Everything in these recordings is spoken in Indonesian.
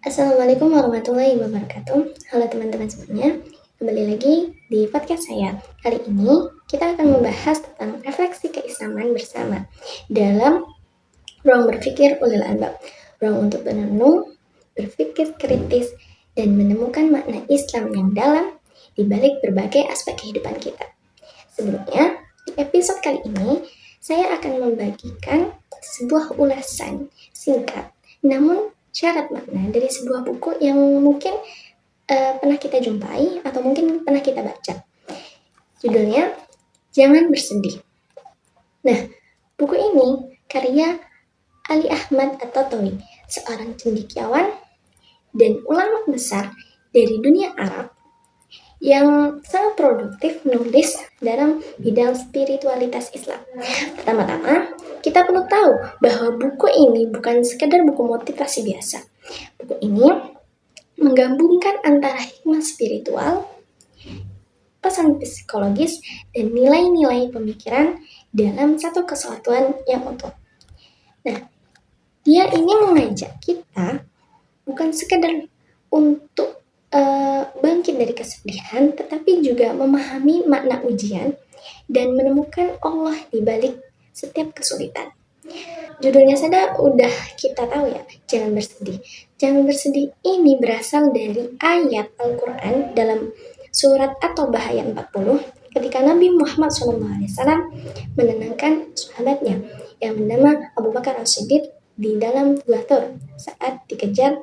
Assalamualaikum warahmatullahi wabarakatuh. Halo teman-teman semuanya, kembali lagi di podcast saya. Kali ini kita akan membahas tentang refleksi keislaman bersama dalam ruang berpikir ulil albab, ruang untuk berenung, berpikir kritis, dan menemukan makna Islam yang dalam di balik berbagai aspek kehidupan kita. Sebelumnya, di episode kali ini saya akan membagikan sebuah ulasan singkat namun syarat makna dari sebuah buku yang mungkin pernah kita jumpai atau mungkin pernah kita baca. Judulnya Jangan Bersedih. Nah, buku ini karya Ali Ahmad At-Tantawi, seorang cendekiawan dan ulama besar dari dunia Arab yang sangat produktif menulis dalam bidang spiritualitas Islam. Pertama-tama, kita perlu tahu bahwa buku ini bukan sekedar buku motivasi biasa. Buku ini menggabungkan antara hikmah spiritual, pesan psikologis, dan nilai-nilai pemikiran dalam satu kesatuan yang utuh. Nah, dia ini mengajak kita bukan sekedar untuk bangkit dari kesedihan, tetapi juga memahami makna ujian dan menemukan Allah di balik setiap kesulitan. Judulnya saja udah kita tahu ya, jangan bersedih. Jangan bersedih ini berasal dari ayat Al-Quran dalam surat At-Taubah ayat 40 ketika Nabi Muhammad SAW menenangkan sahabatnya yang bernama Abu Bakar As-Siddiq di dalam gua Thur saat dikejar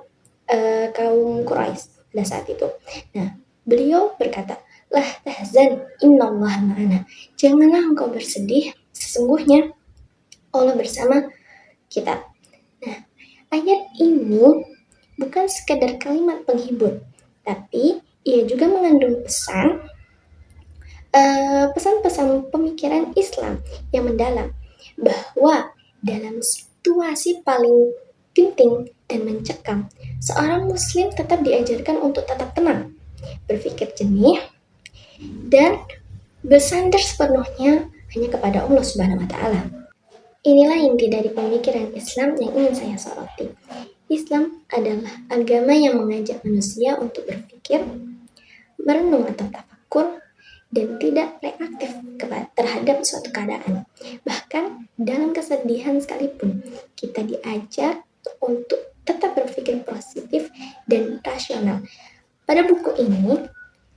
kaum Quraisy pada saat itu. Nah, beliau berkata, "Lah tahzan, innallaha ma'ana." Janganlah engkau bersedih, sesungguhnya Allah bersama kita. Nah, ayat ini bukan sekadar kalimat penghibur, tapi ia juga mengandung pesan-pesan pemikiran Islam yang mendalam bahwa dalam situasi paling genting dan mencekam, seorang muslim tetap diajarkan untuk tetap tenang, berpikir jernih, dan bersandar sepenuhnya hanya kepada Allah Subhanahu wa taala. Inilah inti dari pemikiran Islam yang ingin saya soroti. Islam adalah agama yang mengajak manusia untuk berpikir, merenung atau tafakur, dan tidak reaktif terhadap suatu keadaan. Bahkan dalam kesedihan sekalipun, kita diajak untuk tetap berpikir positif dan rasional. Pada buku ini,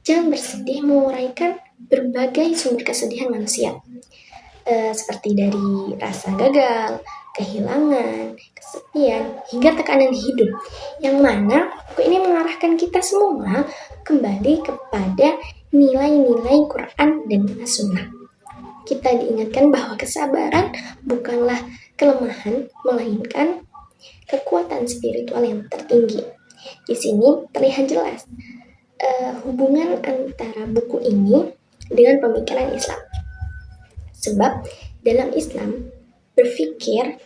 Jangan Bersedih menguraikan berbagai sumber kesedihan manusia, seperti dari rasa gagal, kehilangan, kesepian, hingga tekanan hidup, yang mana buku ini mengarahkan kita semua kembali kepada nilai-nilai Quran dan Sunnah. Kita diingatkan bahwa kesabaran bukanlah kelemahan, melainkan kekuatan spiritual yang tertinggi. Di sini terlihat jelas hubungan antara buku ini dengan pemikiran Islam. Sebab dalam Islam, berpikir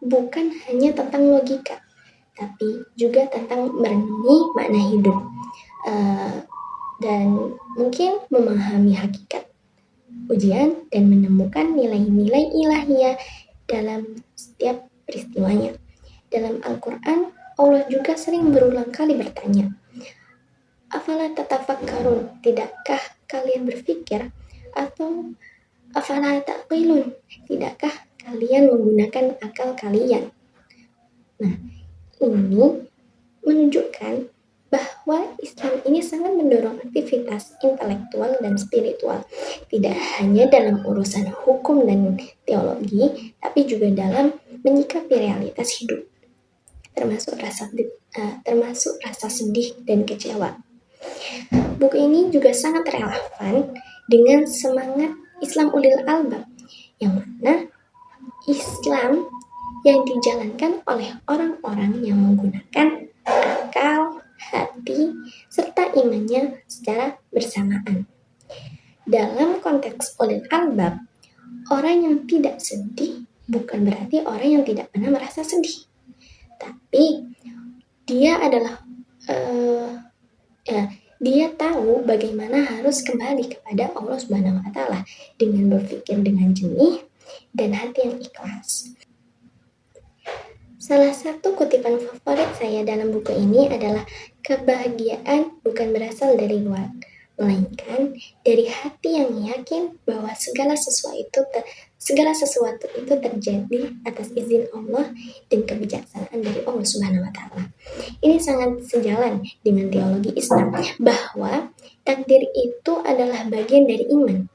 bukan hanya tentang logika, tapi juga tentang merenungi makna hidup dan mungkin memahami hakikat ujian dan menemukan nilai-nilai ilahiyah dalam setiap peristiwanya. Dalam Al-Quran, Allah juga sering berulang kali bertanya, "Afala tatafakkarun, tidakkah kalian berpikir?" Atau "Afala taqilun, tidakkah kalian menggunakan akal kalian?" Nah, ini menunjukkan bahwa Islam ini sangat mendorong aktivitas intelektual dan spiritual, tidak hanya dalam urusan hukum dan teologi, tapi juga dalam menyikapi realitas hidup, termasuk rasa sedih dan kecewa. Buku ini juga sangat relevan dengan semangat Islam ulil albab, yang mana Islam yang dijalankan oleh orang-orang yang menggunakan akal, hati, serta imannya secara bersamaan. Dalam konteks ulil albab, orang yang tidak sedih bukan berarti orang yang tidak pernah merasa sedih, tapi dia adalah dia tahu bagaimana harus kembali kepada Allah Subhanahu wa taala dengan berpikir dengan jernih dan hati yang ikhlas. Salah satu kutipan favorit saya dalam buku ini adalah kebahagiaan bukan berasal dari luar, melainkan dari hati yang yakin bahwa segala sesuatu itu terjadi atas izin Allah dan kebijaksanaan dari Allah Subhanahu wa taala. Ini sangat sejalan dengan teologi Islam bahwa takdir itu adalah bagian dari iman.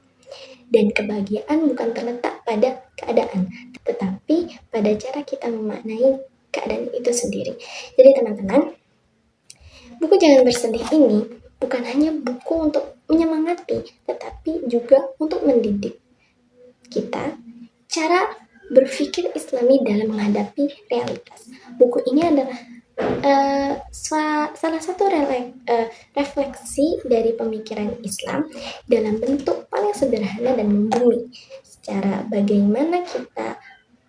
Dan kebahagiaan bukan terletak pada keadaan, tetapi pada cara kita memaknai keadaan itu sendiri. Jadi teman-teman, buku Jangan Bersedih ini bukan hanya buku untuk menyemangati, tetapi juga untuk mendidik kita cara berpikir Islami dalam menghadapi realitas. Buku ini adalah salah satu refleksi dari pemikiran Islam dalam bentuk paling sederhana dan membumi, secara bagaimana kita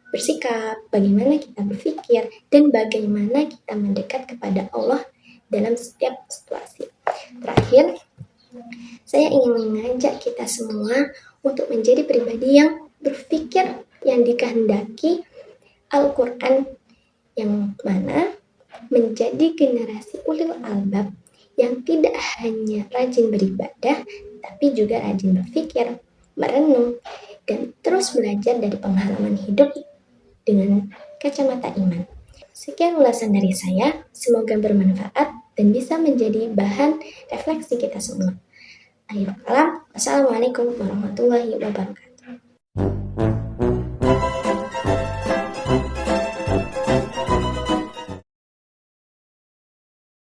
bersikap, bagaimana kita berpikir, dan bagaimana kita mendekat kepada Allah dalam setiap situasi. Terakhir, saya ingin mengajak kita semua untuk menjadi pribadi yang berpikir yang dikehendaki Al-Quran, yang mana menjadi generasi ulil albab yang tidak hanya rajin beribadah, tapi juga rajin berpikir, merenung, dan terus belajar dari pengalaman hidup dengan kacamata iman. Sekian ulasan dari saya, semoga bermanfaat dan bisa menjadi bahan refleksi kita semua. Akhirul kalam, wassalamualaikum warahmatullahi wabarakatuh.